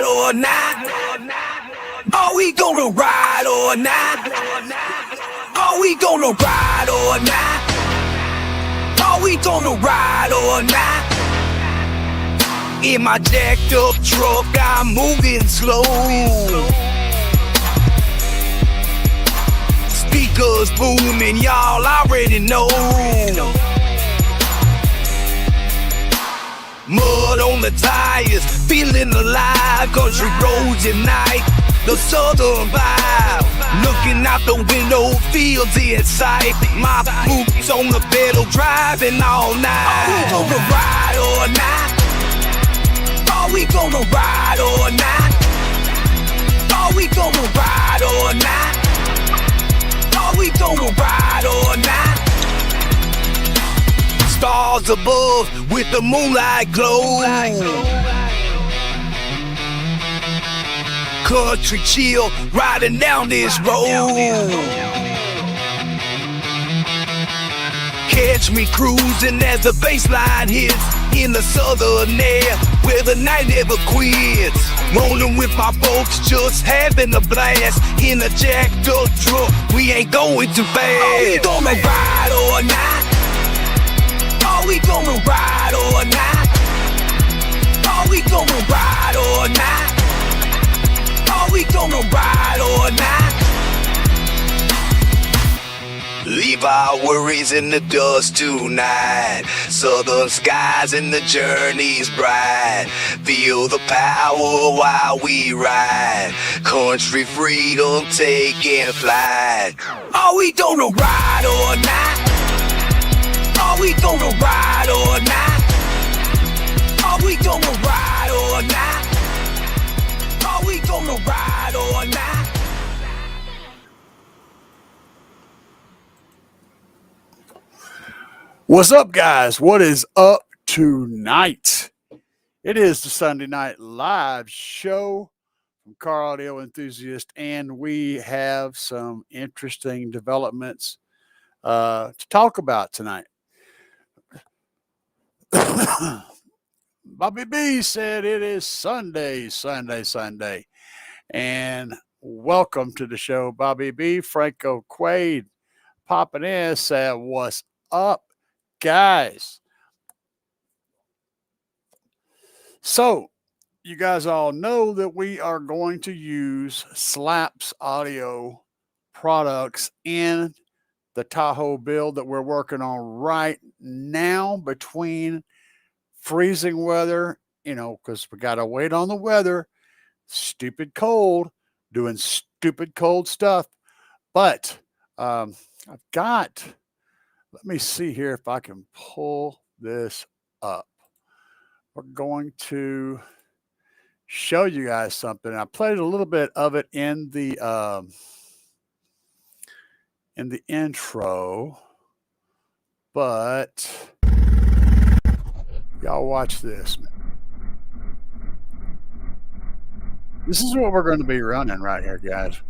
ride or not? Are we gonna ride or not? Are we gonna ride or not? Are we gonna ride or not? In my jacked up truck, I'm moving slow. Speakers booming, y'all already know. Mud on the tires, feeling alive. Country roads at night, the southern vibe. Looking out the window, fields in sight. My boots on the pedal, driving all night. Are we gonna ride or not? Are we gonna ride or not? Are we gonna ride or not? Are we gonna ride or not? Stars above with the moonlight glow. Country chill, riding down this road. Catch me cruising as the bassline hits in the southern air, where the night never quits. Rolling with my folks, just having a blast in a jacked up truck. We ain't going too fast. Are we gonna ride or not? Are we gonna ride or not? Are we gonna ride or not? Are we gonna ride or not? Leave our worries in the dust tonight. Southern skies and the journey's bright. Feel the power while we ride. Country freedom taking flight. Are we gonna ride or not? Are we gonna ride or not? Are we gonna ride or not? Are we gonna ride or not? What's up, guys? What is up tonight? It is the Sunday Night Live show from Car Audio Enthusiast, and we have some interesting developments to talk about tonight. Bobby B said it is Sunday. And welcome to the show, Bobby B. Franco Quaid popping in, said, what's up, guys? So, you guys all know that we are going to use Slapz audio products in the Tahoe build that we're working on right now, between freezing weather, because we got to wait on the weather, stupid cold, doing stupid cold stuff. But I've got, let me see here if I can pull this up. We're going to show you guys something. I played a little bit of it in the intro, but y'all watch this. This is what we're going to be running right here, guys.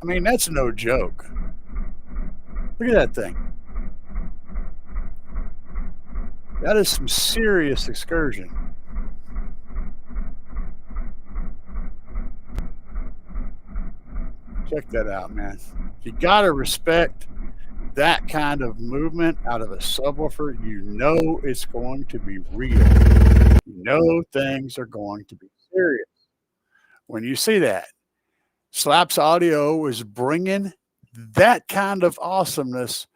I mean, that's no joke. Look at that thing. That is some serious excursion. Check that out, man. You got to respect that kind of movement out of a subwoofer. You know it's going to be real. You know things are going to be serious when you see that. Slapz Audio is bringing that kind of awesomeness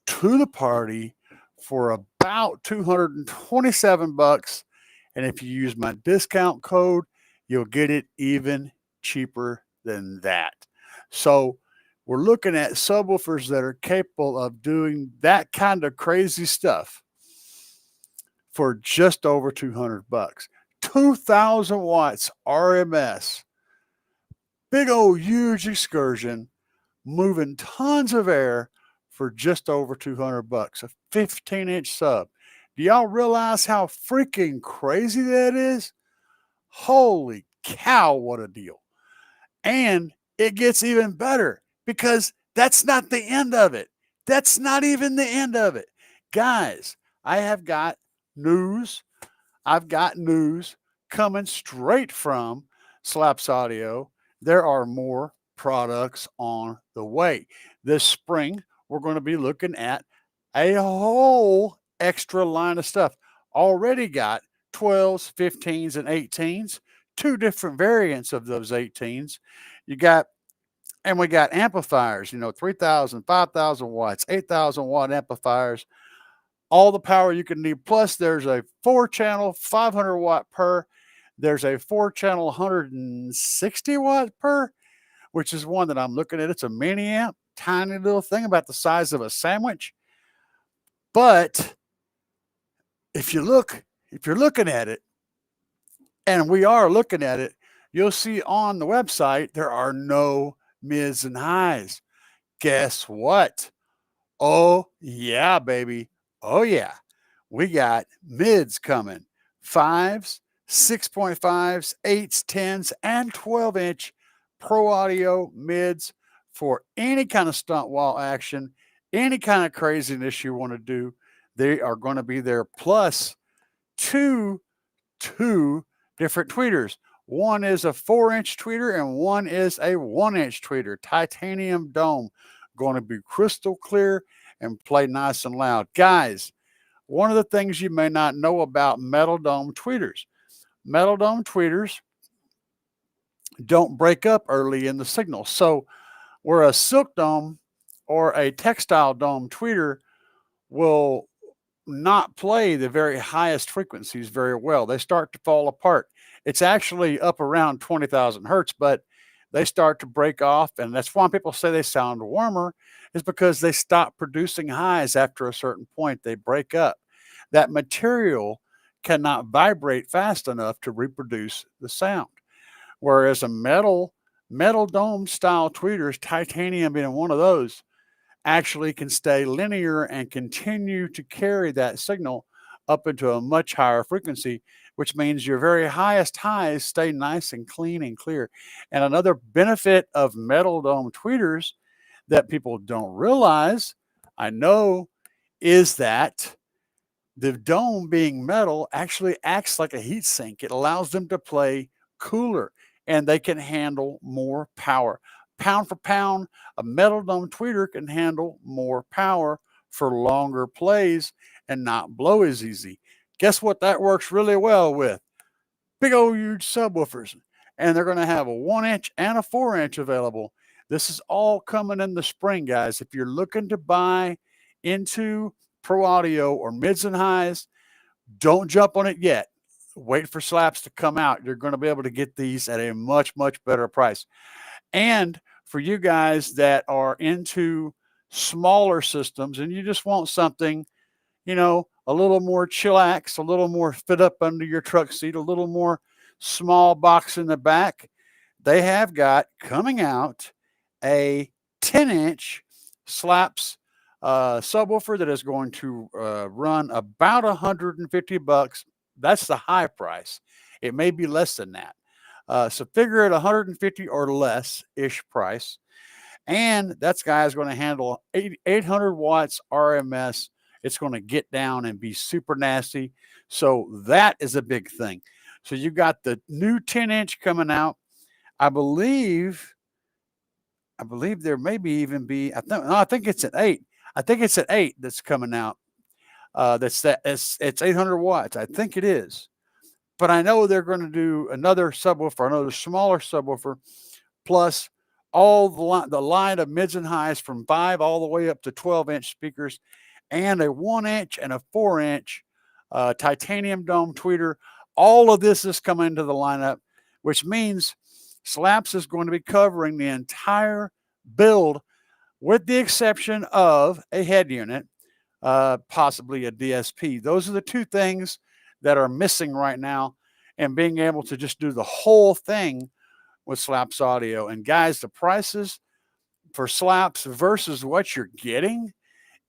to the party for about $227. And if you use my discount code, you'll get it even cheaper than that. So we're looking at subwoofers that are capable of doing that kind of crazy stuff for just over $200. 2,000 watts RMS. Big old huge excursion, moving tons of air for just over $200. A 15-inch sub. Do y'all realize how freaking crazy that is? Holy cow, what a deal. And it gets even better, because that's not the end of it. That's not even the end of it. Guys, I have got news. I've got news coming straight from Slapz Audio. There are more products on the way. This spring, we're going to be looking at a whole extra line of stuff. Already got 12s, 15s, and 18s, two different variants of those 18s. You got and we got amplifiers, 3,000, 5,000 watts, 8,000 watt amplifiers, all the power you can need. Plus, there's a 4-channel, 500 watt per. There's a 4-channel, 160 watt per, which is one that I'm looking at. It's a mini amp, tiny little thing about the size of a sandwich. But if you're looking at it, and we are looking at it, you'll see on the website there are no mids and highs. Guess what? Oh, yeah, baby. Oh, yeah. We got mids coming, 5s, 6.5s, 8s, 10s, and 12-inch Pro Audio mids for any kind of stunt wall action, any kind of craziness you want to do. They are going to be there, plus two different tweeters. One is a 4-inch tweeter and one is a 1-inch tweeter, titanium dome, going to be crystal clear and play nice and loud. Guys, one of the things you may not know about metal dome tweeters don't break up early in the signal. So where a silk dome or a textile dome tweeter will not play the very highest frequencies very well, they start to fall apart. It's actually up around 20,000 hertz, but they start to break off. And that's why people say they sound warmer, is because they stop producing highs after a certain point. They break up. That material cannot vibrate fast enough to reproduce the sound. Whereas a metal dome style tweeters, titanium being one of those, actually can stay linear and continue to carry that signal up into a much higher frequency, which means your very highest highs stay nice and clean and clear. And another benefit of metal dome tweeters that people don't realize, I know, is that the dome being metal actually acts like a heat sink. It allows them to play cooler and they can handle more power. Pound for pound, a metal dome tweeter can handle more power for longer plays and not blow as easy. Guess what that works really well with? Big old huge subwoofers. And they're going to have a 1-inch and a 4-inch available. This is all coming in the spring, guys. If you're looking to buy into Pro Audio or mids and highs, don't jump on it yet. Wait for Slapz to come out. You're going to be able to get these at a much, much better price. And for you guys that are into smaller systems and you just want something, a little more chillax, a little more fit up under your truck seat, a little more small box in the back, they have got coming out a 10-inch Slapz subwoofer that is going to run about $150. That's the high price. It may be less than that. So figure it 150 or less ish price. And that guy is going to handle 800 watts RMS. It's going to get down and be super nasty. So that is a big thing. So you got the new 10-inch coming out. I believe there maybe even be, I think it's an 8. I think it's an 8 that's coming out. It's 800 watts. I think it is. But I know they're going to do another subwoofer, another smaller subwoofer, plus all the line of mids and highs from 5 all the way up to 12-inch speakers, and a 1-inch and a 4-inch titanium dome tweeter. All of this is coming into the lineup, which means Slapz is going to be covering the entire build, with the exception of a head unit, possibly a DSP. Those are the two things that are missing right now, and being able to just do the whole thing with Slapz Audio. And guys, the prices for Slapz versus what you're getting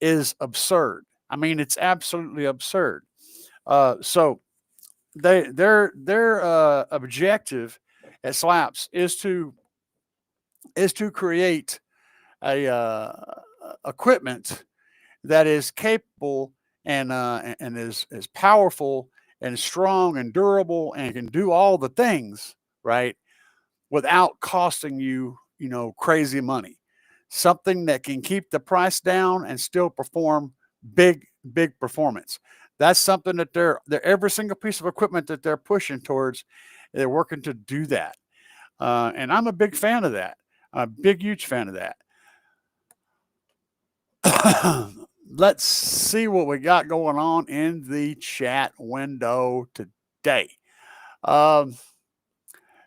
is absurd. I mean, it's absolutely absurd. So their objective at Slapz is to create a equipment that is capable and is powerful and strong and durable and can do all the things, right, without costing you, crazy money. Something that can keep the price down and still perform big performance. That's something that they're every single piece of equipment that they're pushing towards, they're working to do that. And I'm a big fan of that. I'm a big, huge fan of that. Let's see what we got going on in the chat window today.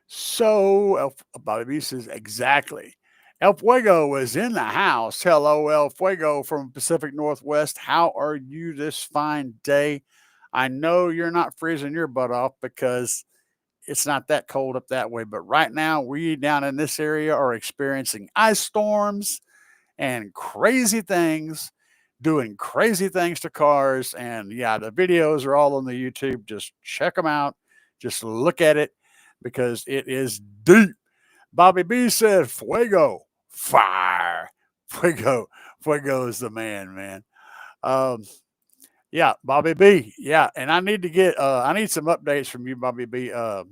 So Bobby B says exactly. El Fuego is in the house. Hello, El Fuego from Pacific Northwest. How are you this fine day? I know you're not freezing your butt off because it's not that cold up that way. But right now, we down in this area are experiencing ice storms and crazy things, doing crazy things to cars. And yeah, the videos are all on the YouTube. Just check them out. Just look at it because it is deep. Bobby B said, Fuego, fire. Fuego is the man. Um, yeah, Bobby B. Yeah, and I need to get I need some updates from you, Bobby B. You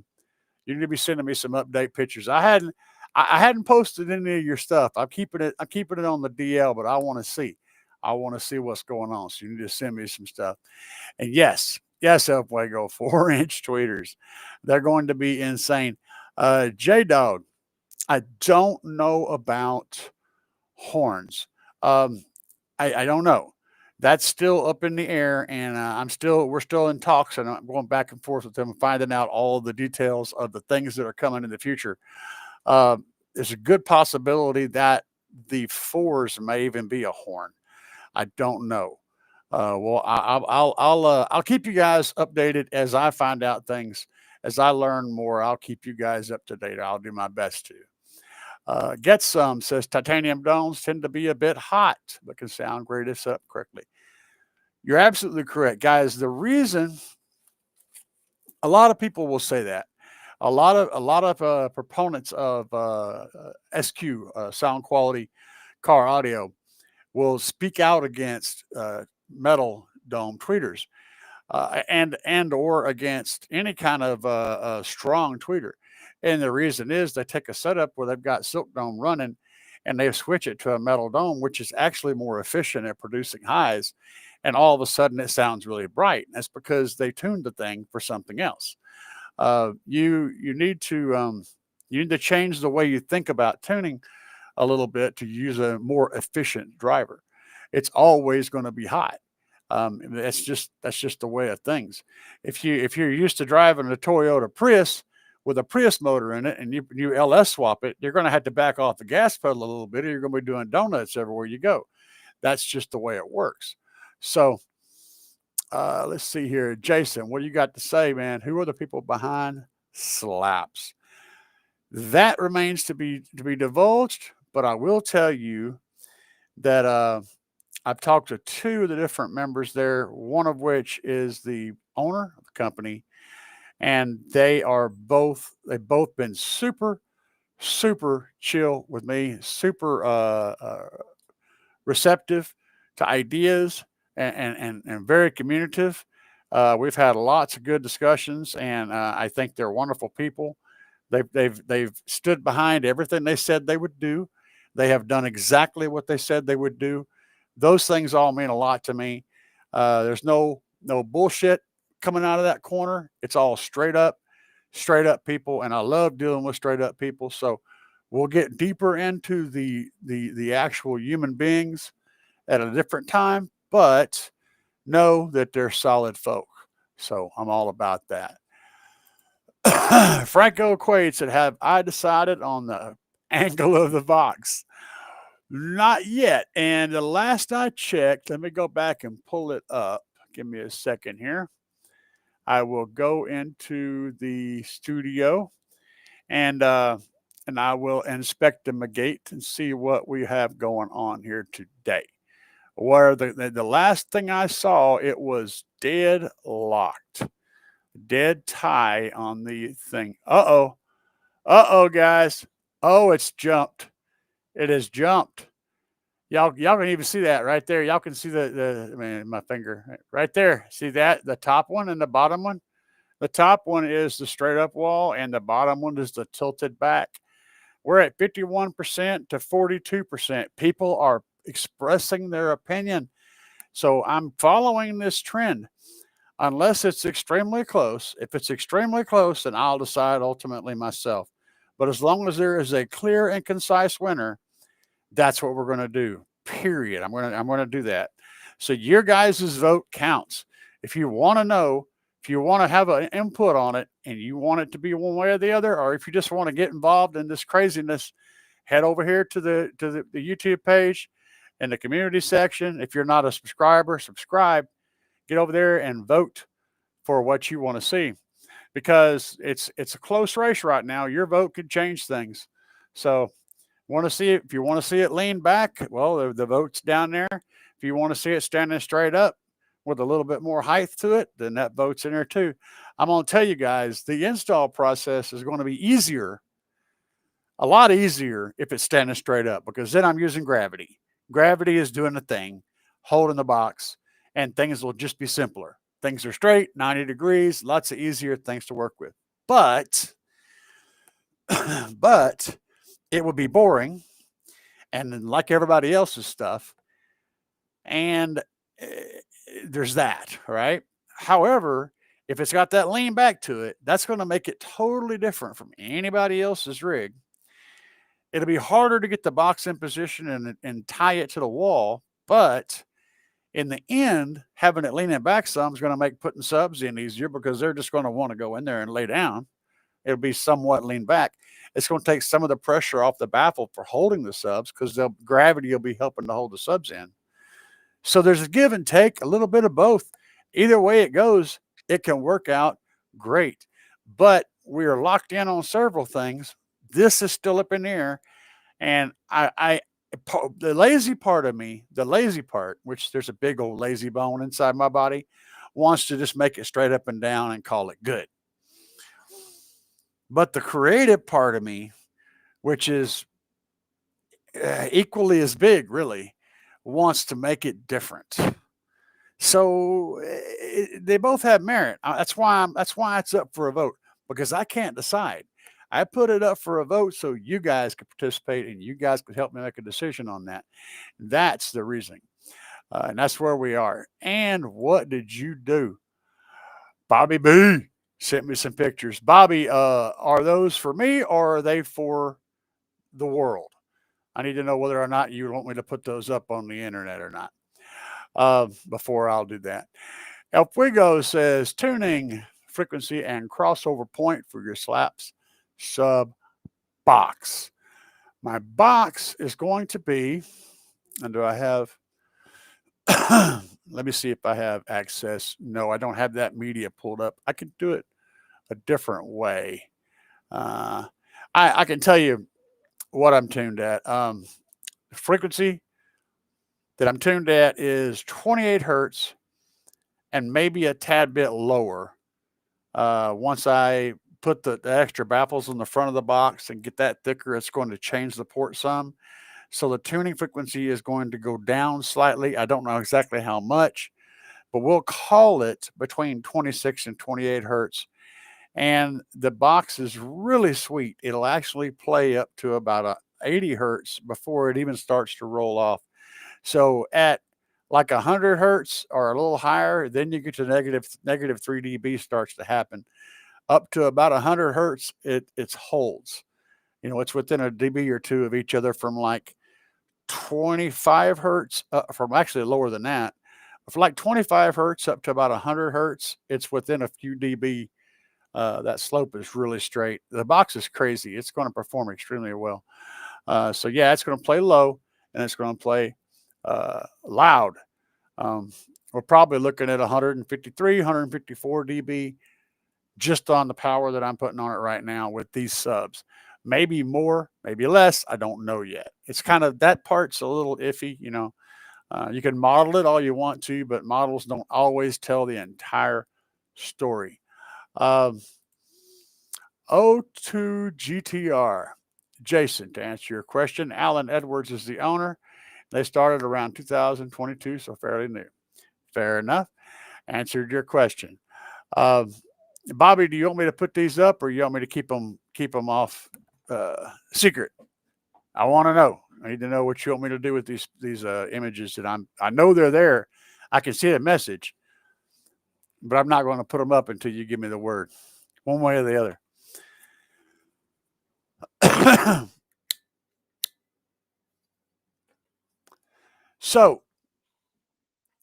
need to be sending me some update pictures. I hadn't posted any of your stuff. I'm keeping it on the DL, but I want to see. I want to see what's going on. So you need to send me some stuff. And yes, El Fuego, 4-inch tweeters. They're going to be insane. J Dog, I don't know about horns. I don't know. That's still up in the air, and we're still in talks, and I'm going back and forth with them, and finding out all the details of the things that are coming in the future. There's a good possibility that the fours may even be a horn. I don't know. Well, I'll keep you guys updated as I find out things. As I learn more, I'll keep you guys up to date. I'll do my best to. Get some says titanium domes tend to be a bit hot, but can sound great if set up correctly. You're absolutely correct, guys. The reason a lot of people will say that a lot of proponents of SQ sound quality car audio will speak out against metal dome tweeters and or against any kind of strong tweeter. And the reason is they take a setup where they've got silk dome running and they switch it to a metal dome, which is actually more efficient at producing highs. And all of a sudden it sounds really bright. That's because they tuned the thing for something else. You need to change the way you think about tuning a little bit to use a more efficient driver. It's always going to be hot. That's just the way of things. If you're used to driving a Toyota Prius with a Prius motor in it, and you LS swap it, you're going to have to back off the gas pedal a little bit, or you're going to be doing donuts everywhere you go. That's just the way it works. So let's see here, Jason. What do you got to say, man? Who are the people behind Slapz? That remains to be divulged, but I will tell you that I've talked to two of the different members there, one of which is the owner of the company, and they've both been super chill with me, super receptive to ideas, and very communicative. We've had lots of good discussions, and I think they're wonderful people. They've stood behind everything they said they would do. They have done exactly what they said they would do. Those things all mean a lot to me. There's no bullshit coming out of that corner. It's all straight up people, and I love dealing with straight up people. So we'll get deeper into the actual human beings at a different time, but know that they're solid folk. So I'm all about that. Franco Quaid said, have I decided on the angle of the box? Not yet. And the last I checked, let me go back and pull it up. Give me a second here. I will go into the studio and I will inspect the gate and see what we have going on here today. Where the last thing I saw, it was dead locked, dead tie on the thing. Guys. Oh, it's jumped. It has jumped. Y'all can even see that right there. Y'all can see my finger right there. See that? The top one and the bottom one. The top one is the straight up wall, and the bottom one is the tilted back. We're at 51% to 42%. People are expressing their opinion. So I'm following this trend unless it's extremely close. If it's extremely close, then I'll decide ultimately myself. But as long as there is a clear and concise winner, that's what we're going to do. Period. I'm going to do that. So your guys' vote counts. If you want to know, if you want to have an input on it and you want it to be one way or the other, or if you just want to get involved in this craziness, head over here to the YouTube page in the community section. If you're not a subscriber, subscribe. Get over there and vote for what you want to see, because it's a close race right now. Your vote could change things. So want to see it, if you want to see it lean back, well, the vote's down there. If you want to see it standing straight up with a little bit more height to it, then that vote's in there too. I'm going to tell you guys, the install process is going to be easier, a lot easier, if it's standing straight up, because then I'm using gravity. Gravity is doing the thing, holding the box, and things will just be simpler. Things are straight, 90 degrees, lots of easier things to work with. But it would be boring, and like everybody else's stuff, and there's that, right? However, if it's got that lean back to it, that's going to make it totally different from anybody else's rig. It'll be harder to get the box in position and tie it to the wall, but in the end, having it leaning back some is going to make putting subs in easier, because they're just going to want to go in there and lay down. It'll be somewhat lean back. It's going to take some of the pressure off the baffle for holding the subs, because the gravity will be helping to hold the subs in. So there's a give and take, a little bit of both. Either way it goes, it can work out great. But we are locked in on several things. This is still up in the air. And the lazy part of me, the lazy part, which there's a big old lazy bone inside my body, wants to just make it straight up and down and call it good. But the creative part of me, which is equally as big, really, wants to make it different. So they both have merit. That's why it's up for a vote, because I can't decide. I put it up for a vote so you guys could participate and you guys could help me make a decision on that. That's the reason. And that's where we are. And what did you do? Bobby B sent me some pictures. Bobby, are those for me or are they for the world? I need to know whether or not you want me to put those up on the internet or not, before I'll do that. El Fuego says, tuning frequency and crossover point for your Slapz sub box. My box is going to be, and do I have, let me see if I have access. No, I don't have that media pulled up. I can do it a different way. I can tell you what I'm tuned at. The frequency that I'm tuned at is 28 hertz and maybe a tad bit lower. Once I put the extra baffles on the front of the box and get that thicker, it's going to change the port some. So the tuning frequency is going to go down slightly. I don't know exactly how much, but we'll call it between 26 and 28 hertz. And the box is really sweet. It'll actually play up to about 80 hertz before it even starts to roll off. So at like 100 hertz or a little higher, then you get to negative 3 dB starts to happen. Up to about 100 hertz, it holds. You know, it's within a dB or two of each other from like 25 hertz, from actually lower than that. From like 25 hertz up to about 100 hertz, it's within a few dB. That slope is really straight. The box is crazy. It's going to perform extremely well. So yeah, it's going to play low and it's going to play loud. We're probably looking at 153, 154 dB just on the power that I'm putting on it right now with these subs. Maybe more, maybe less. I don't know yet. It's kind of, that part's a little iffy, you know. You can model it all you want to, but models don't always tell the entire story. O2 GTR. Jason, to answer your question, Alan Edwards is the owner. They started around 2022, so fairly new. Fair enough. Answered your question. Bobby, do you want me to put these up, or you want me to keep them off secret? I want to know. I need to know what you want me to do with these images that I know they're there. I can see the message, but I'm not going to put them up until you give me the word, one way or the other. So,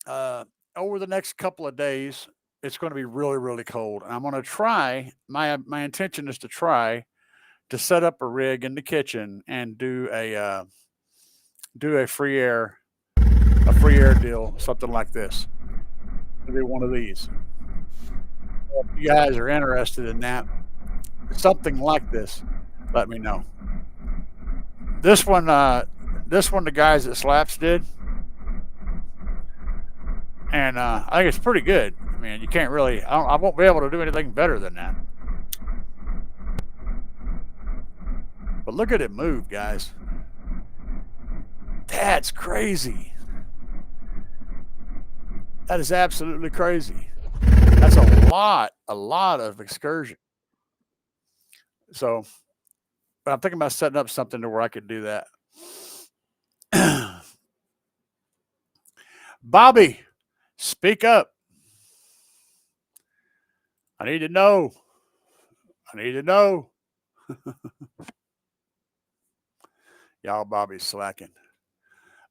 over the next couple of days, it's going to be really, really cold. And I'm going to try. My intention is to try to set up a rig in the kitchen and do a free air deal, something like this. Do one of these. If you guys are interested in that, something like this, let me know. This one, the guys at Slapz did, and I think it's pretty good. I mean, you can't really, I won't be able to do anything better than that. But look at it move, guys. That's crazy. That is absolutely crazy. That's a lot of excursion. So, but I'm thinking about setting up something to where I could do that. Bobby, speak up. I need to know. I need to know. Y'all, Bobby's slacking.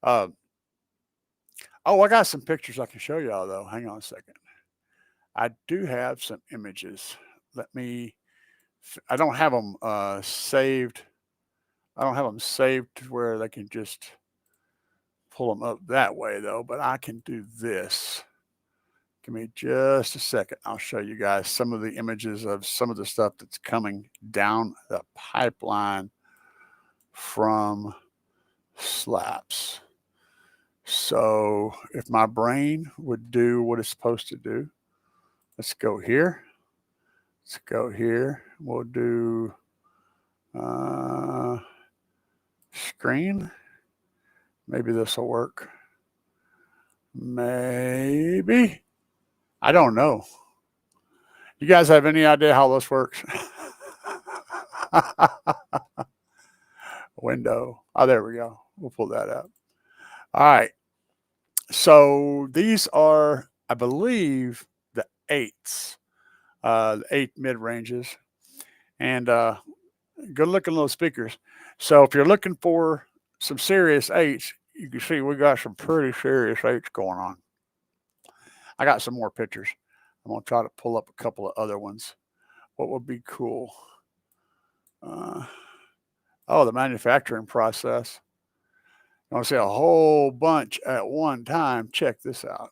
Oh, I got some pictures I can show y'all, though. Hang on a second. I do have some images. I don't have them saved. I don't have them saved to where they can just pull them up that way, though. But I can do this. Give me just a second. I'll show you guys some of the images of some of the stuff that's coming down the pipeline from Slapz. So if my brain would do what it's supposed to do, let's go here. Let's go here. We'll do screen. Maybe this will work. Maybe. I don't know. You guys have any idea how this works? Window. Oh, there we go. We'll pull that up. All right. So these are, I believe, the 8s, the 8 mid ranges, and good looking little speakers. So if you're looking for some serious 8s, you can see we got some pretty serious 8s going on. I got some more pictures. I'm going to try to pull up a couple of other ones. What would be cool? The manufacturing process. You want to see a whole bunch at one time? Check this out.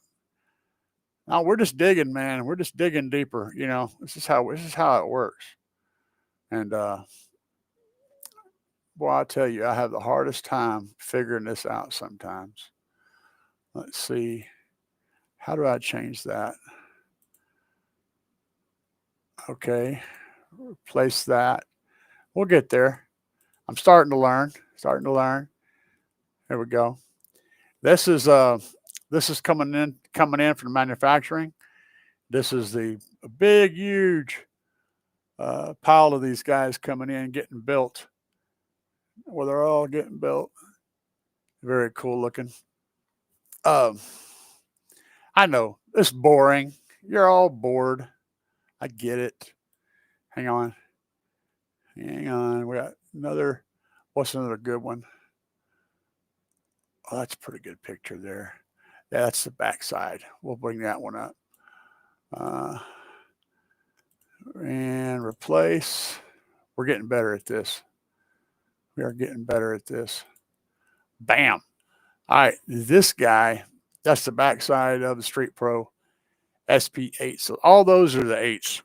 Now we're just digging, man. We're just digging deeper. You know, this is how it works. And boy, I tell you, I have the hardest time figuring this out sometimes. Let's see. How do I change that? Okay, replace that. We'll get there. I'm starting to learn. There we go. This is coming in from manufacturing. This is the big, huge pile of these guys coming in, getting built. Well, they're all getting built. Very cool looking. I know it's boring. You're all bored. I get it. Hang on. We got another. What's another good one? Oh, that's a pretty good picture there. Yeah, that's the backside. We'll bring that one up. And replace. We're getting better at this. We are getting better at this. Bam. All right, this guy, that's the backside of the Street Pro SP8. So all those are the 8s.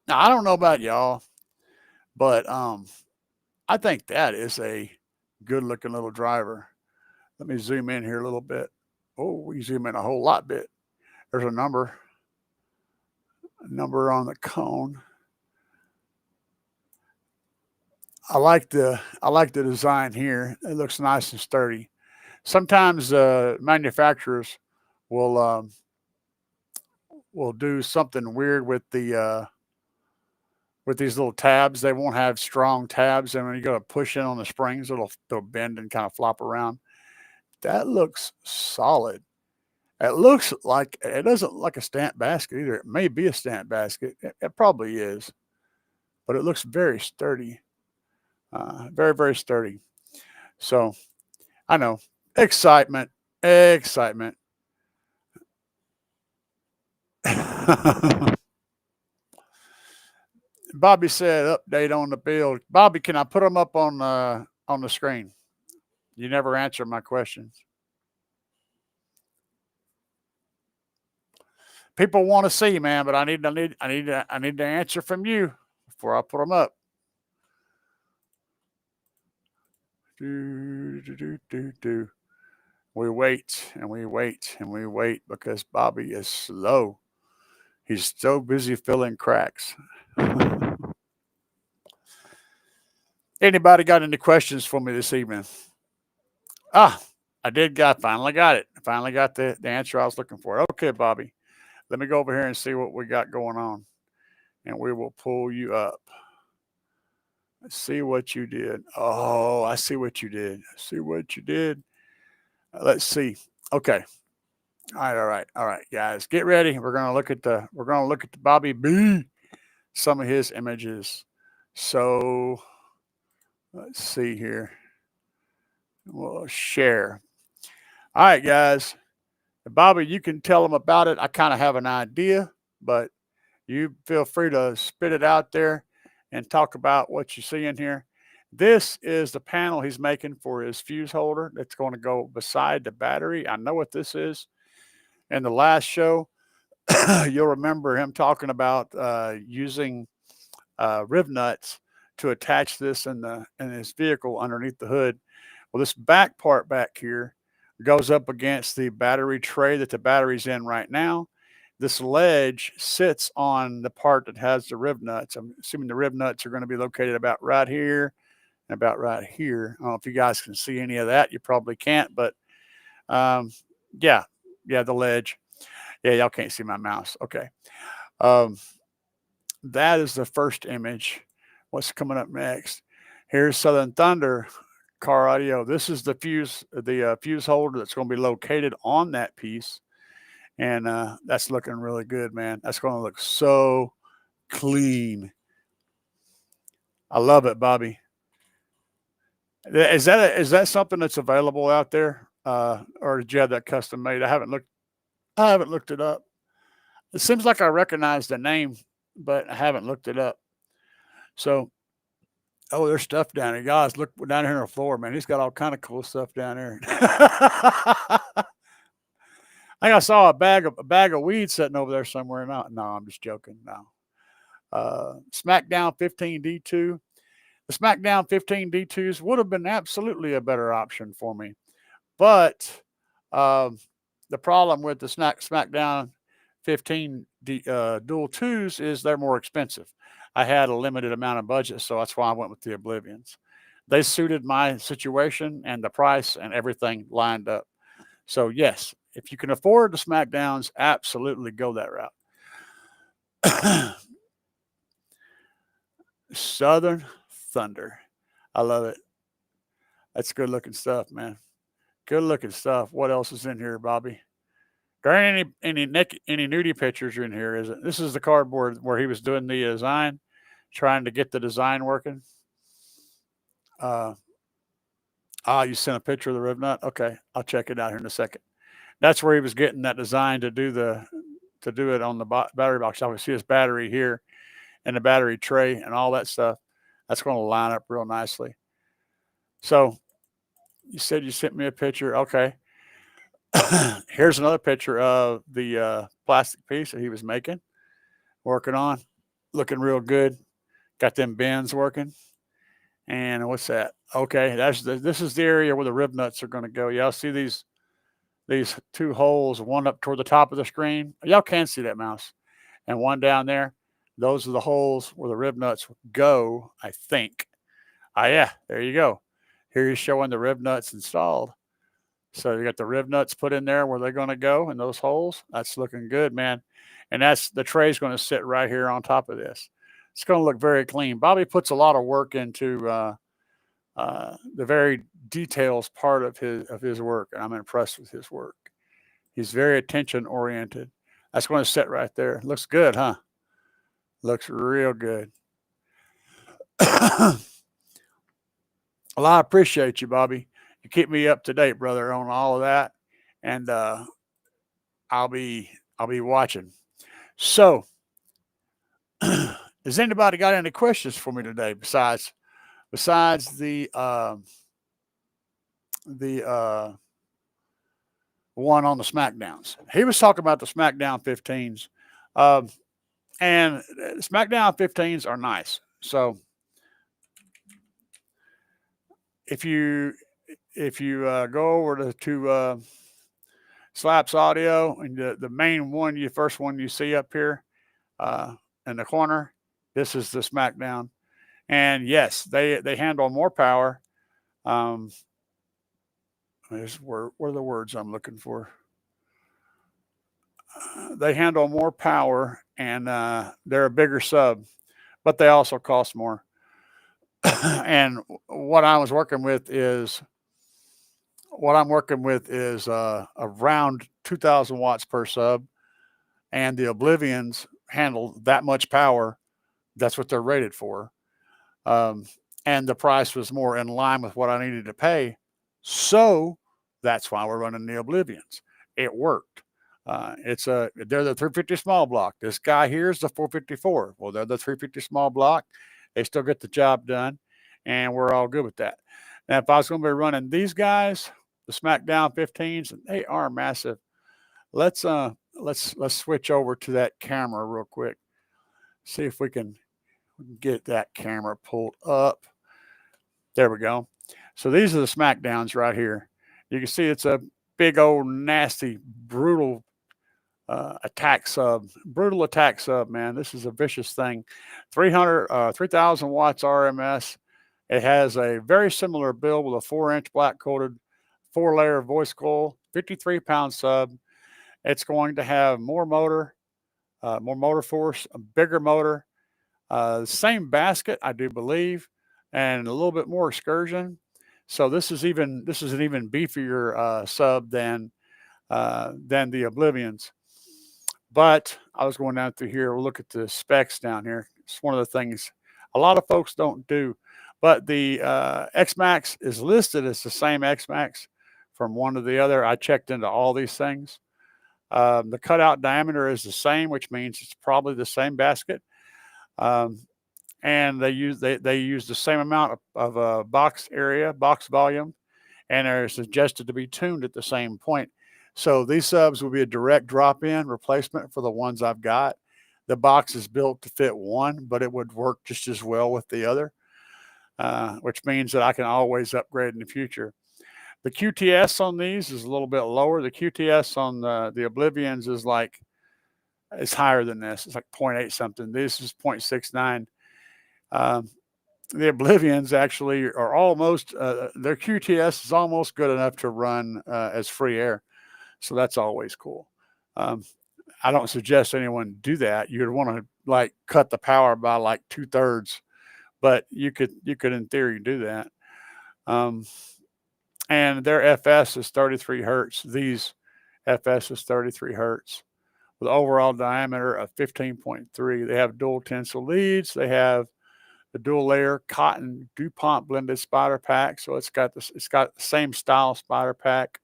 Now, I don't know about y'all, but I think that is a good-looking little driver. Let me zoom in here a little bit. Oh, we zoom in a whole lot bit. There's a number on the cone. I like the design here. It looks nice and sturdy. Sometimes manufacturers we'll do something weird with the with these little tabs. They won't have strong tabs, and when you go to push in on the springs, they'll bend and kind of flop around. That looks solid. It looks like it doesn't look like a stamp basket either. It may be a stamp basket. It probably is, but it looks very sturdy. Very, very sturdy. So I know. Excitement. Excitement. Bobby said update on the build. Bobby, can I put them up on the screen? You never answer my questions. People want to see, man, but I need to answer from you before I put them up. We wait and we wait and we wait because Bobby is slow. He's so busy filling cracks. Anybody got any questions for me this evening? I finally got it. I finally got the answer I was looking for. Okay, Bobby, let me go over here and see what we got going on, and we will pull you up. Let's see what you did. Oh, I see what you did. I see what you did. Let's see. Okay. All right, guys, get ready. We're gonna look at the Bobby B, some of his images. So let's see here. We'll share. All right, guys. Bobby, you can tell them about it. I kind of have an idea, but you feel free to spit it out there and talk about what you see in here. This is the panel he's making for his fuse holder that's going to go beside the battery. I know what this is. In the last show, you'll remember him talking about using riv nuts to attach this in his vehicle underneath the hood. Well, this back part back here goes up against the battery tray that the battery's in right now. This ledge sits on the part that has the riv nuts. I'm assuming the riv nuts are going to be located about right here and about right here. I don't know if you guys can see any of that. You probably can't, but yeah, the ledge. Yeah, y'all can't see my mouse. Okay. That is the first image. What's coming up next? Here's Southern Thunder car audio. This is the fuse holder that's going to be located on that piece. And that's looking really good, man. That's going to look so clean. I love it, Bobby. Is that something that's available out there? Or did you have that custom made? I haven't looked it up. It seems like I recognize the name, but I haven't looked it up. So, there's stuff down there. Guys, look down here on the floor, man. He's got all kind of cool stuff down there. I think I saw a bag of weed sitting over there somewhere. No, I'm just joking. No. SmackDown 15D2. The SmackDown 15D2s would have been absolutely a better option for me. But the problem with the SmackDown 15 dual 2s is they're more expensive. I had a limited amount of budget, so that's why I went with the Oblivions. They suited my situation and the price and everything lined up. So yes, if you can afford the SmackDowns, absolutely go that route. Southern Thunder. I love it. That's good looking stuff, man. Good looking stuff. What else is in here, Bobby? There ain't any nudie pictures in here, is it? This is the cardboard where he was doing the design, trying to get the design working. You sent a picture of the riv nut? Okay, I'll check it out here in a second. That's where he was getting that design to do it on the battery box. I can see his battery here and the battery tray and all that stuff. That's going to line up real nicely. So you said you sent me a picture. Okay. Here's another picture of the plastic piece that he was working on, looking real good. Got them bends working. And what's that? Okay, this is the area where the riv nuts are going to go. Y'all see these two holes, one up toward the top of the screen. Y'all can see that mouse, and one down there. Those are the holes where the riv nuts go, I think. Yeah, there you go. Here he's showing the riv nuts installed. So you got the rib nuts put in there where they're going to go in those holes. That's looking good, man. And that's the tray's going to sit right here on top of this. It's going to look very clean. Bobby puts a lot of work into the very details part of his work, and I'm impressed with his work. He's very attention oriented. That's going to sit right there. Looks good, huh? Looks real good. Well, I appreciate you, Bobby. You keep me up to date, brother, on all of that, and I'll be watching. So, has anybody got any questions for me today besides the one on the SmackDowns? He was talking about the SmackDown 15s, and SmackDown 15s are nice. So if you go over to Slapz Audio, and the main one, first one you see up here in the corner, this is the SmackDown. And yes, they handle more power. What are the words I'm looking for? They handle more power, and they're a bigger sub, but they also cost more. And what I'm working with is around 2,000 watts per sub, and the Oblivions handle that much power. That's what they're rated for. And the price was more in line with what I needed to pay. So that's why we're running the Oblivions. It worked. They're the 350 small block. This guy here is the 454. Well, they're the 350 small block. They still get the job done, and we're all good with that. Now, if I was going to be running these guys, the SmackDown 15s, they are massive. Let's switch over to that camera real quick. See if we can get that camera pulled up. There we go. So these are the SmackDowns right here. You can see it's a big old nasty brutal attack sub. Brutal attack sub, man. This is a vicious thing. 3,000 watts RMS. It has a very similar build with a 4-inch black coated 4-layer voice coil, 53-pound sub. It's going to have more motor force, a bigger motor, same basket, I do believe, and a little bit more excursion. So this is an even beefier sub than the Oblivions. But I was going down through here. We'll look at the specs down here. It's one of the things a lot of folks don't do. But the X-Max is listed as the same X-Max from one to the other. I checked into all these things. The cutout diameter is the same, which means it's probably the same basket. And they use the same amount of box volume, and they're suggested to be tuned at the same point. So these subs will be a direct drop-in replacement for the ones I've got. The box is built to fit one, but it would work just as well with the other, which means that I can always upgrade in the future. The QTS on these is a little bit lower. The QTS on the Oblivions is higher than this. It's like 0.8 something. This is 0.69. The Oblivions actually are almost, their QTS is almost good enough to run as free air. So that's always cool. I don't suggest anyone do that. You'd want to cut the power by 2/3, but you could in theory do that. And their FS is 33 hertz. These FS is 33 hertz with overall diameter of 15.3. They have dual tensile leads. They have the dual layer cotton DuPont blended spider pack. So it's got the same style spider pack.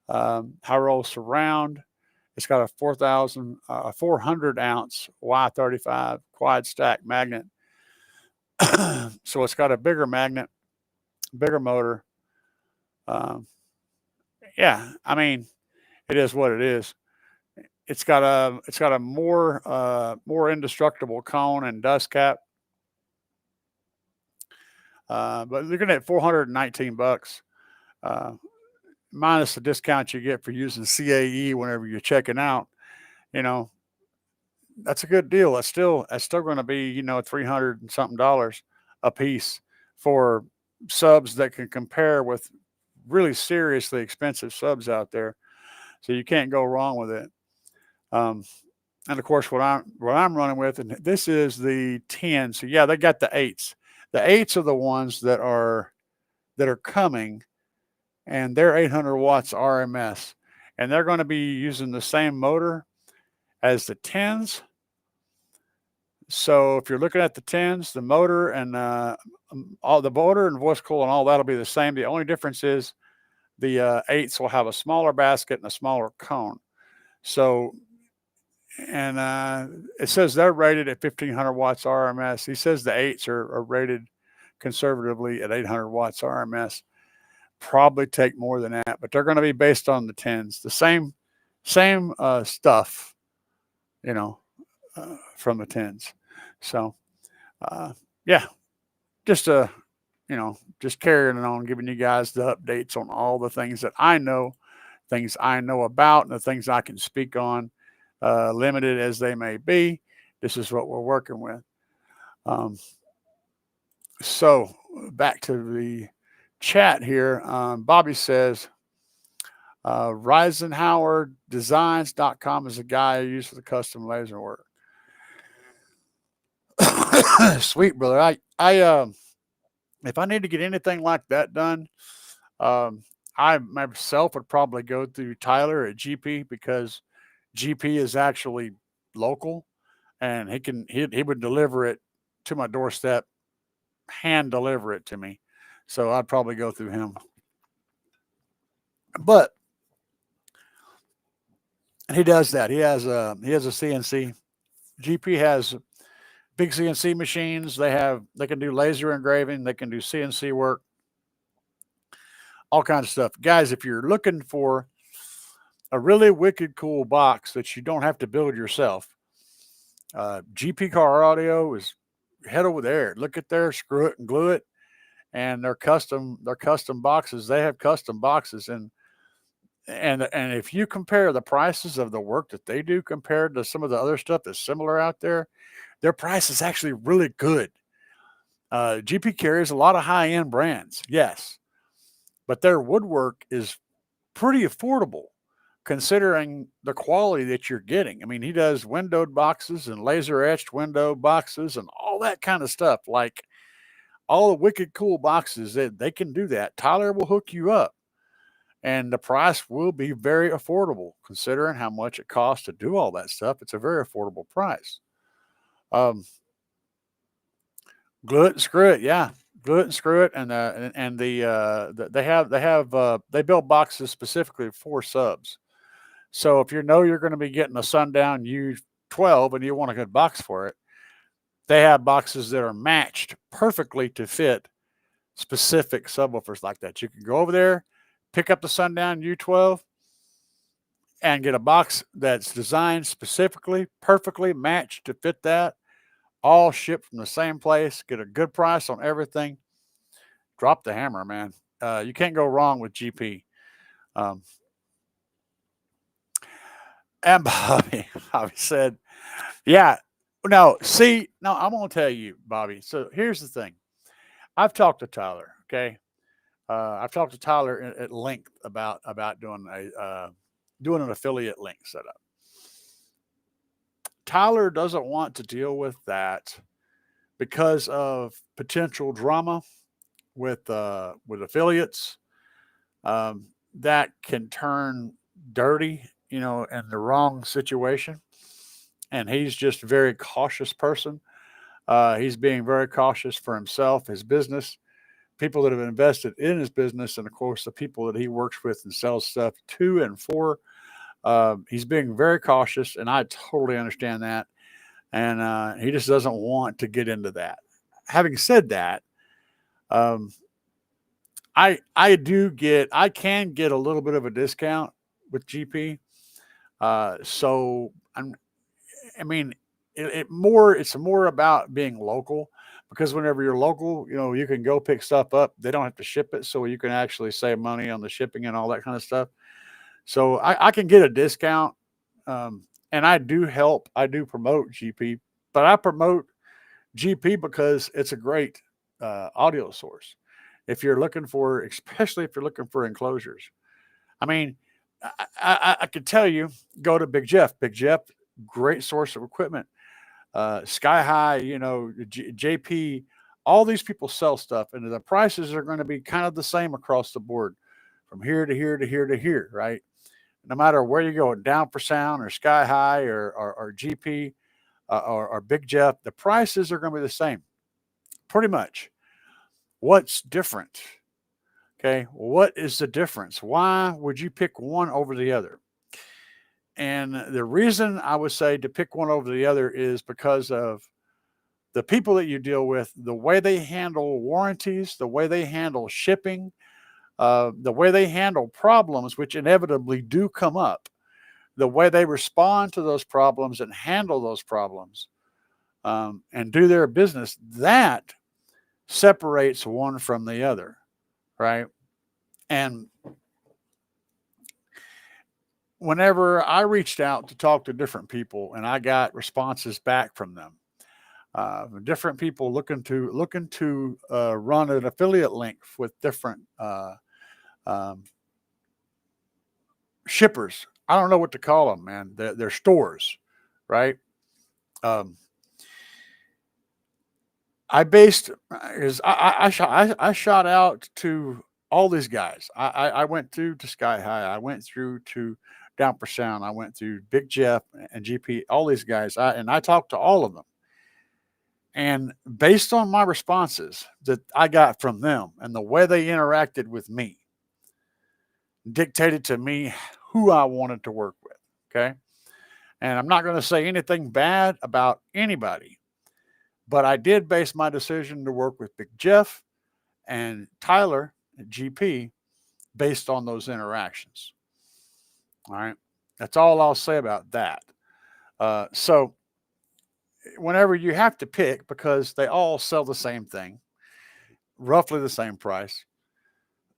High roll surround. It's got a 400 ounce Y35 quad stack magnet. So it's got a bigger magnet, bigger motor. Yeah, I mean, it is what it is. It's got a more indestructible cone and dust cap. But looking at $419, minus the discount you get for using CAE whenever you're checking out, that's a good deal. That's still going to be, $300 and something a piece for subs that can compare with really seriously expensive subs out there, so you can't go wrong with it. Um, and of course, what I'm running with, and this is the 10. So yeah, they got the 8s. The 8s are the ones that are coming, and they're 800 watts RMS, and they're going to be using the same motor as the 10s. So if you're looking at the 10s, the motor and all the motor and voice coil and all that'll be the same. The only difference is the 8s will have a smaller basket and a smaller cone. So, and it says they're rated at 1500 watts RMS. He says the 8s are rated conservatively at 800 watts RMS. Probably take more than that, but they're going to be based on the 10s. The same stuff, you know, from the 10s. So, yeah, just just carrying on, giving you guys the updates on all the things that I know, things I know about, and the things I can speak on, limited as they may be. This is what we're working with. So back to the chat here. Bobby says, ReisenhauerDesigns.com is the guy I use for the custom laser work. Sweet, brother. I if I need to get anything like that done, I myself would probably go through Tyler at GP, because GP is actually local, and he would deliver it to my doorstep, hand deliver it to me. So I'd probably go through him. But he does that. He has a CNC. GP has big CNC machines. They can do laser engraving. They can do CNC work, all kinds of stuff. Guys, if you're looking for a really wicked cool box that you don't have to build yourself, GP Car Audio is, head over there, look at there, screw it and glue it, and they're custom boxes. They have custom boxes, and if you compare the prices of the work that they do compared to some of the other stuff that's similar out there, their price is actually really good. GP carries a lot of high-end brands, yes, but their woodwork is pretty affordable considering the quality that you're getting. I mean, he does windowed boxes and laser etched window boxes and all that kind of stuff. Like all the wicked cool boxes, that they can do that. Tyler will hook you up, and the price will be very affordable considering how much it costs to do all that stuff. It's a very affordable price. Glue it and screw it. Yeah. Glue it and screw it. And they build boxes specifically for subs. So if you're going to be getting a Sundown U12 and you want a good box for it, they have boxes that are matched perfectly to fit specific subwoofers like that. You can go over there, pick up the Sundown U12, and get a box that's designed specifically, perfectly matched to fit that, all shipped from the same place, get a good price on everything. Drop the hammer, man. You can't go wrong with GP. And Bobby said, yeah, no, I'm going to tell you, Bobby. So here's the thing. I've talked to Tyler, okay? I've talked to Tyler at length about doing an affiliate link setup. Tyler doesn't want to deal with that because of potential drama with affiliates that can turn dirty, in the wrong situation. And he's just a very cautious person. He's being very cautious for himself, his business, people that have invested in his business, and of course the people that he works with and sells stuff to and for. He's being very cautious, and I totally understand that. And he just doesn't want to get into that. Having said that, I can get a little bit of a discount with GP. So it's more about being local, because whenever you're local, you can go pick stuff up. They don't have to ship it, so you can actually save money on the shipping and all that kind of stuff. So I can get a discount, and I do promote GP, but I promote GP because it's a great audio source. if you're looking for, especially if you're looking for enclosures. I mean, I could tell you, go to Big Jeff. Big Jeff, great source of equipment. Sky High, JP, all these people sell stuff, and the prices are going to be kind of the same across the board, from here to here to here to here, right? No matter where you go, Down for Sound or Sky High or GP or Big Jeff, the prices are going to be the same, pretty much. What's different? Okay, what is the difference? Why would you pick one over the other? And the reason I would say to pick one over the other is because of the people that you deal with, the way they handle warranties, the way they handle shipping, the way they handle problems, which inevitably do come up, the way they respond to those problems and handle those problems, and do their business, that separates one from the other, right? And whenever I reached out to talk to different people and I got responses back from them, different people looking to run an affiliate link with different shippers. I don't know what to call them, man. They're stores, right? I shot out to all these guys. I went through to Sky High. I went through to Down for Sound. I went through Big Jeff and GP. All these guys. I talked to all of them. And based on my responses that I got from them and the way they interacted with me, dictated to me who I wanted to work with. Okay. And I'm not going to say anything bad about anybody, but I did base my decision to work with Big Jeff and Tyler at GP based on those interactions. All right. That's all I'll say about that. So whenever you have to pick, because they all sell the same thing, roughly the same price,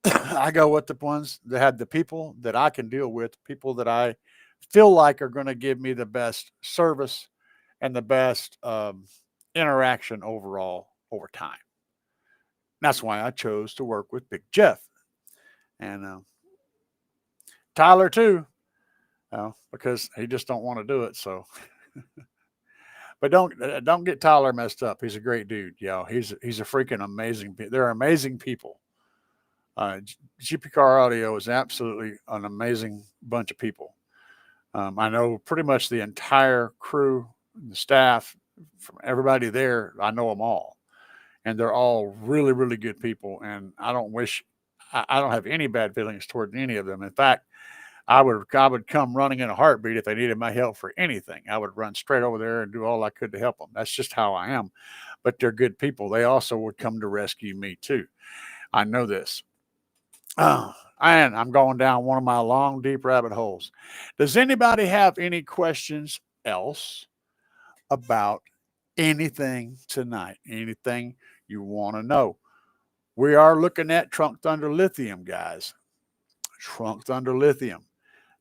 I go with the ones that have the people that I can deal with, people that I feel like are going to give me the best service and the best interaction overall over time. That's why I chose to work with Big Jeff and Tyler too, because he just don't want to do it. So, but don't get Tyler messed up. He's a great dude, He's a freaking amazing. They're amazing people. GP Car Audio is absolutely an amazing bunch of people. I know pretty much the entire crew, the staff, from everybody there. I know them all, and they're all really, really good people. And I don't have any bad feelings toward any of them. In fact, I would come running in a heartbeat if they needed my help for anything. I would run straight over there and do all I could to help them. That's just how I am. But they're good people. They also would come to rescue me too. I know this. And I'm going down one of my long, deep rabbit holes. Does anybody have any questions else about anything tonight? Anything you want to know? We are looking at Trunk Thunder Lithium, guys. Trunk Thunder Lithium.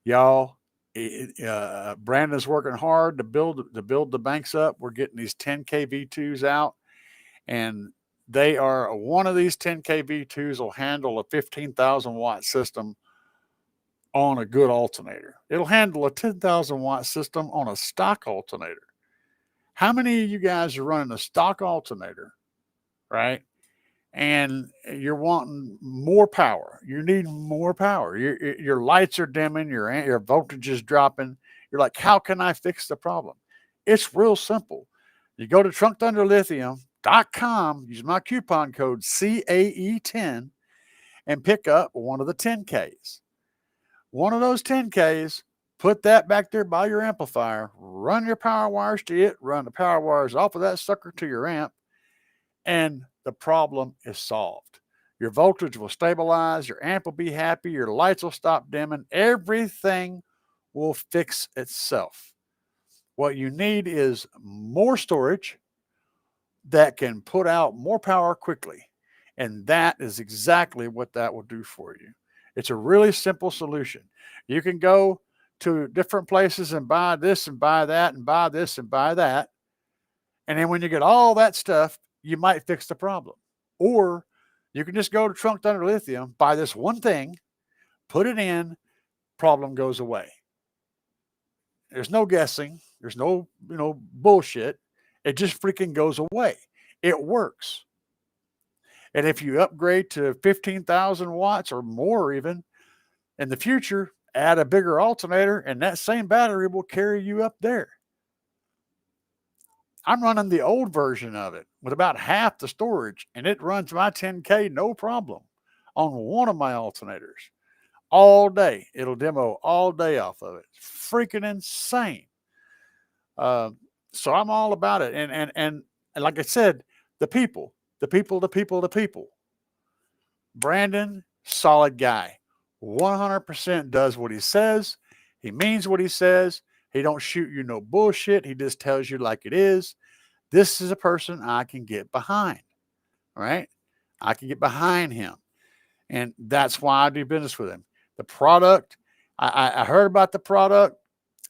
Y'all, Brandon's working hard to build the banks up. We're getting these 10K V2s out, and they are one of these 10K V2s will handle a 15,000 watt system on a good alternator. It'll handle a 10,000 watt system on a stock alternator. How many of you guys are running a stock alternator, right? And you're wanting more power. You need more power. Your lights are dimming. Your voltage is dropping. You're like, how can I fix the problem? It's real simple. You go to TrunkThunderLithium.com, use my coupon code CAE10, and pick up one of the 10Ks. One of those 10Ks, put that back there by your amplifier, run your power wires to it, run the power wires off of that sucker to your amp, and the problem is solved. Your voltage will stabilize, your amp will be happy, your lights will stop dimming, everything will fix itself. What you need is more storage that can put out more power quickly. And that is exactly what that will do for you. It's a really simple solution. You can go to different places and buy this and buy that and buy this and buy that. And then when you get all that stuff, you might fix the problem. Or You can just go to Trunk Thunder Lithium, buy this one thing, put it in, problem goes away. There's no guessing. There's no, bullshit. It just freaking goes away. It works. And if you upgrade to 15,000 watts or more, even in the future, add a bigger alternator, and that same battery will carry you up there. I'm running the old version of it with about half the storage, and it runs my 10K no problem on one of my alternators all day. It'll demo all day off of it. It's freaking insane. So I'm all about it. And like I said, the people. Brandon, solid guy. 100% does what he says. He means what he says. He don't shoot you no bullshit. He just tells you like it is. This is a person I can get behind. Right? I can get behind him. And that's why I do business with him. The product, I heard about the product.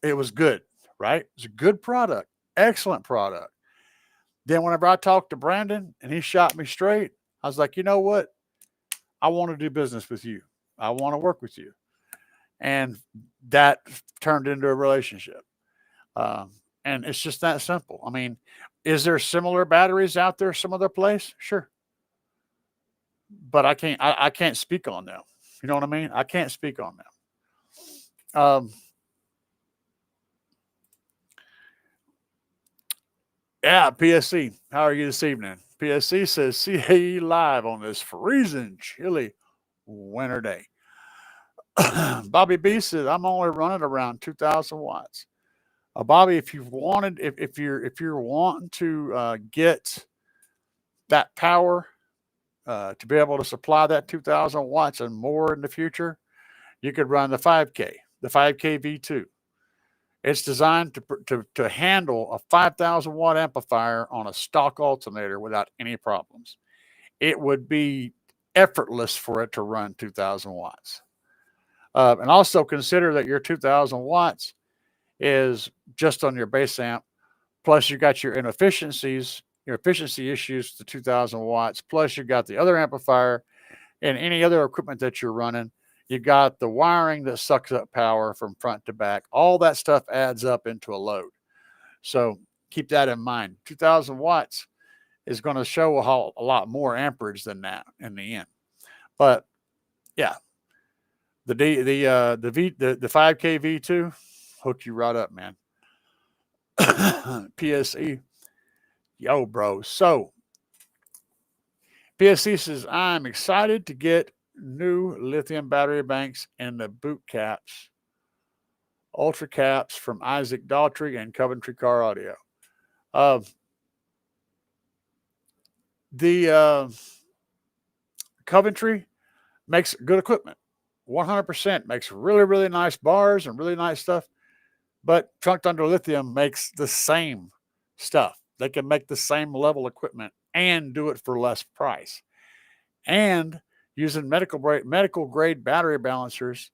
It was good, right? It was a good product. Excellent product. Then whenever I talked to Brandon and he shot me straight, I was like, you know what? I want to do business with you. I want to work with you. And that turned into a relationship. And it's just that simple. I mean, is there similar batteries out there some other place? Sure. But I can't speak on them. You know what I mean? I can't speak on them. Yeah, PSC. How are you this evening? PSC says CAE live on this freezing, chilly winter day. Bobby B says I'm only running around 2,000 watts. Bobby, if you're wanting to get that power to be able to supply that 2,000 watts and more in the future, you could run the 5K V2. It's designed to handle a 5,000 watt amplifier on a stock alternator without any problems. It would be effortless for it to run 2,000 watts. And also consider that your 2,000 watts is just on your base amp, plus you got your inefficiencies, your efficiency issues to 2,000 watts, plus you got the other amplifier and any other equipment that you're running. You got the wiring that sucks up power from front to back. All that stuff adds up into a load. So keep that in mind. 2,000 watts is going to show a lot more amperage than that in the end. But yeah, the 5K V2 hook you right up, man. PSE, yo, bro. So PSC says I'm excited to get new lithium battery banks and the boot caps, ultra caps from Isaac Daughtry and Coventry Car Audio. The Coventry makes good equipment. 100% makes really, really nice bars and really nice stuff. But Trunk Thunder Lithium makes the same stuff. They can make the same level equipment and do it for less price. And using medical grade battery balancers,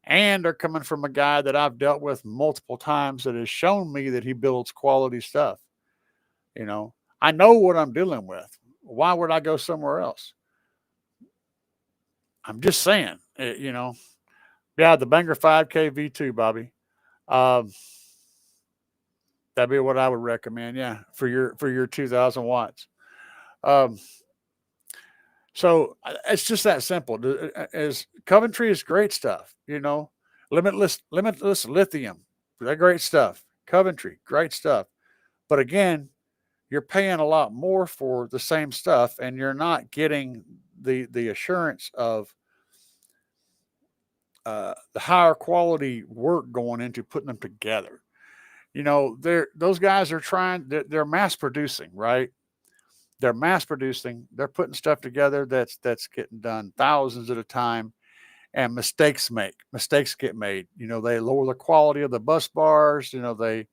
and they're coming from a guy that I've dealt with multiple times that has shown me that he builds quality stuff. You know, I know what I'm dealing with. Why would I go somewhere else? I'm just saying, yeah, the Banger 5K V2, Bobby. That'd be what I would recommend. Yeah, for your 2,000 watts. So it's just that simple. As Coventry is great stuff, Limitless Lithium, they're great stuff. Coventry, great stuff. But again, you're paying a lot more for the same stuff, and you're not getting the assurance of the higher quality work going into putting them together. Those guys are they're mass producing, right? They're mass producing. They're putting stuff together that's getting done thousands at a time, and mistakes get made. They lower the quality of the bus bars. They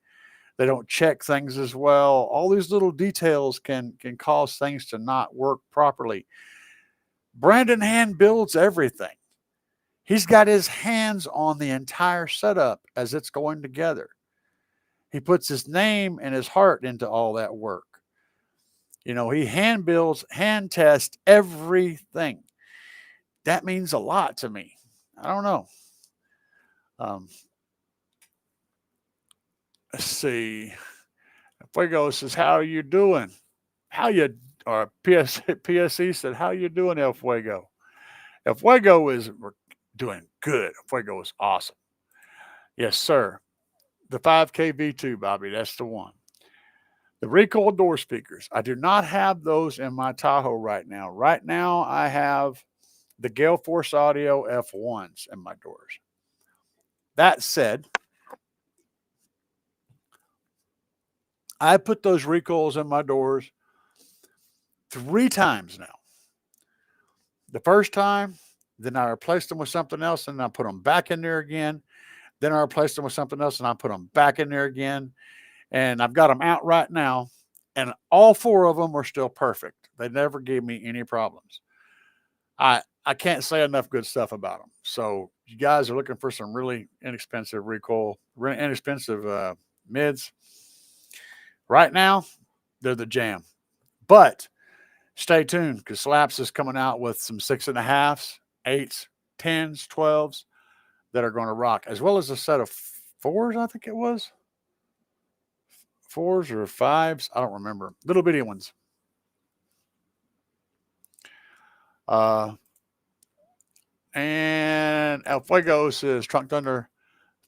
don't check things as well. All these little details can cause things to not work properly. Brandon hand builds everything. He's got his hands on the entire setup as it's going together. He puts his name and his heart into all that work. You know, he hand builds, hand tests everything. That means a lot to me. I don't know. Um, let's see. Fuego says, "How are you doing? How you?" Or PSC said, "How you doing, El Fuego?" El Fuego is doing good. El Fuego is awesome. Yes, sir. The 5K V2, Bobby. That's the one. The recoil door speakers. I do not have those in my Tahoe right now. Right now, I have the Gale Force Audio F1s in my doors. That said, I put those recoils in my doors 3 times now. The first time, then I replaced them with something else, and I put them back in there again. Then I replaced them with something else, and I put them back in there again. And I've got them out right now, and all 4 of them are still perfect. They never gave me any problems. I can't say enough good stuff about them. So you guys are looking for some really inexpensive recoil, really inexpensive mids. Right now, they're the jam. But stay tuned because Slapz is coming out with some 6.5s, 8s, 10s, 12s that are going to rock, as well as a set of 4s, I think it was. 4s or 5s, I don't remember. Little bitty ones. And El Fuego says, Trunk Thunder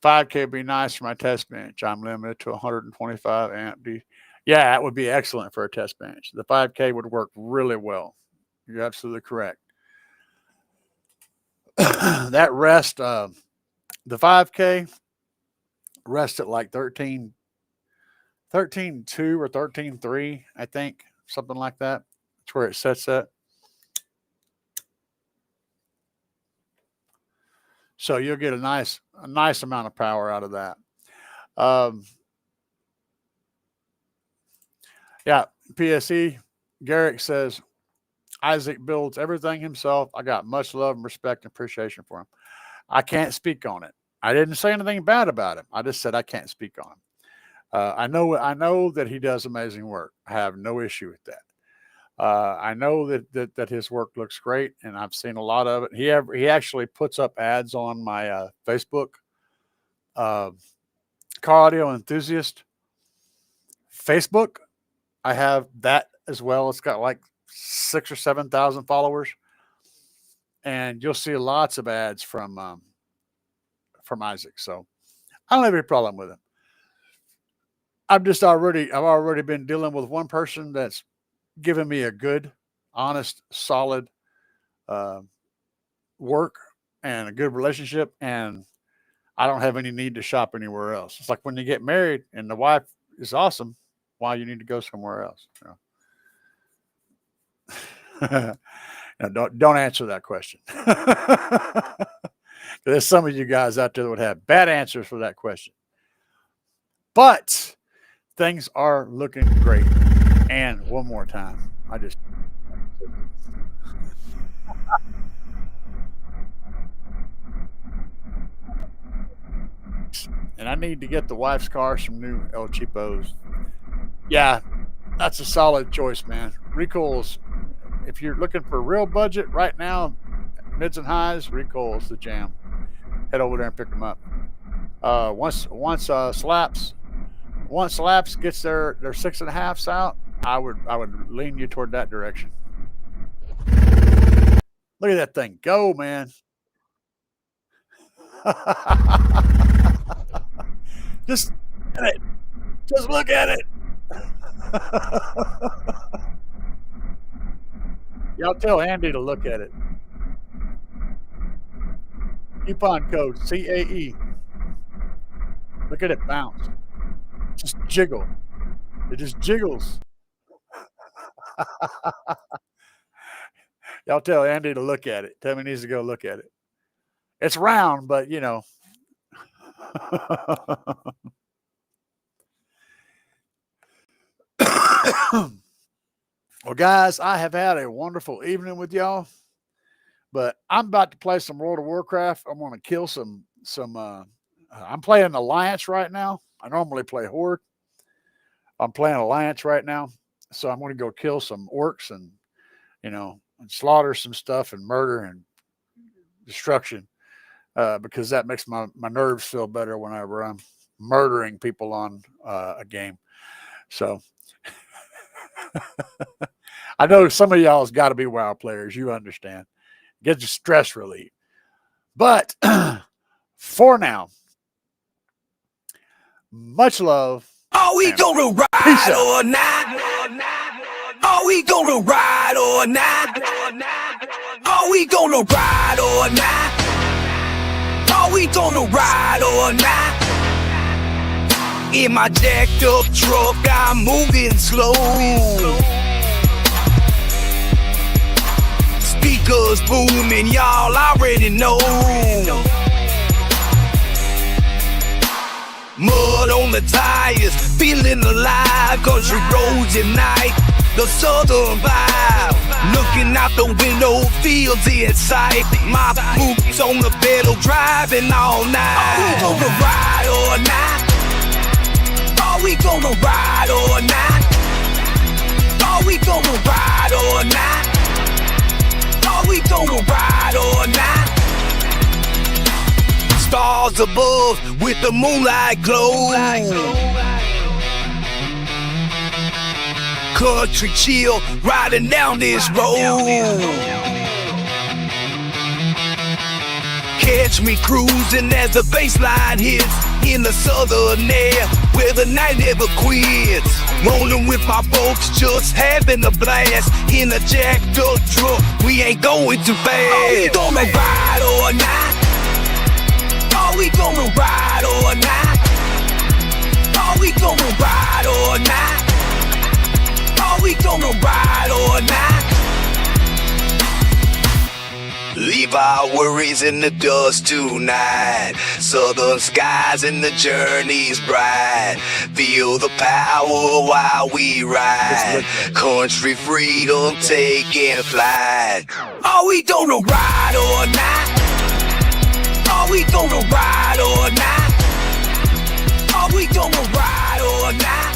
5K would be nice for my test bench. I'm limited to 125 amp D. Yeah, that would be excellent for a test bench. The 5K would work really well. You're absolutely correct. That rest, the 5K rest at like 13.2 or 13.3, I think, something like that. That's where it sets at. So you'll get a nice amount of power out of that. Yeah, PSE, Garrick says, Isaac builds everything himself. I got much love and respect and appreciation for him. I can't speak on it. I didn't say anything bad about him. I just said I can't speak on him. I know that he does amazing work. I have no issue with that. I know that his work looks great, and I've seen a lot of it. He actually puts up ads on my Facebook, Car Audio Enthusiast Facebook. I have that as well. It's got like 6,000 or 7,000 followers, and you'll see lots of ads from Isaac. So I don't have any problem with him. I've already been dealing with one person that's given me a good, honest, solid work and a good relationship, and I don't have any need to shop anywhere else. It's like when you get married and the wife is awesome, why you need to go somewhere else? You know? No, don't answer that question. There's some of you guys out there that would have bad answers for that question. But things are looking great. And one more time, and I need to get the wife's car some new El Cheapos. Yeah, that's a solid choice, man. Recoils, if you're looking for real budget right now, mids and highs, Recoil's the jam. Head over there and pick them up. Once Slapz gets their 6.5s out, I would lean you toward that direction. Look at that thing go, man. Just look at it. Y'all tell Andy to look at it. Coupon code CAE. Look at it bounce. Just jiggle. It just jiggles. Y'all tell Andy to look at it. Tell him he needs to go look at it. It's round, but you know. Well, guys, I have had a wonderful evening with y'all, but I'm about to play some World of Warcraft. I'm going to kill some. I'm playing Alliance right now. I normally play Horde. I'm playing Alliance right now. So I'm going to go kill some orcs and, and slaughter some stuff and murder and destruction, because that makes my nerves feel better whenever I'm murdering people on a game. So I know some of y'all's got to be WoW players. You understand. Get your stress relief. But for now, much love. Are we gonna ride or not? Are we gonna ride or not? Are we gonna ride or not? Are we gonna ride or not? In my jacked up truck, I'm moving slow. Speakers booming, y'all already know. Mud on the tires, feeling alive. Country roads at night, the southern vibe. Looking out the window, fields in sight. My boots on the pedal, driving all night. Are we gonna ride or not? Are we gonna ride or not? Are we gonna ride or not? Are we gonna ride or not? Stars above with the moonlight glow. Country chill, riding down this road. Catch me cruising as the bass line hits in the southern air where the night never quits. Rolling with my folks, just having a blast in a jacked up truck. We ain't going too fast. Are we gonna ride or not? Are we gonna ride or not? Are we gonna ride or not? Are we gonna ride or not? Leave our worries in the dust tonight. Southern skies and the journey's bright. Feel the power while we ride. Country freedom taking flight. Are we gonna ride or not? Are we gonna ride or not? Are we gonna ride or not?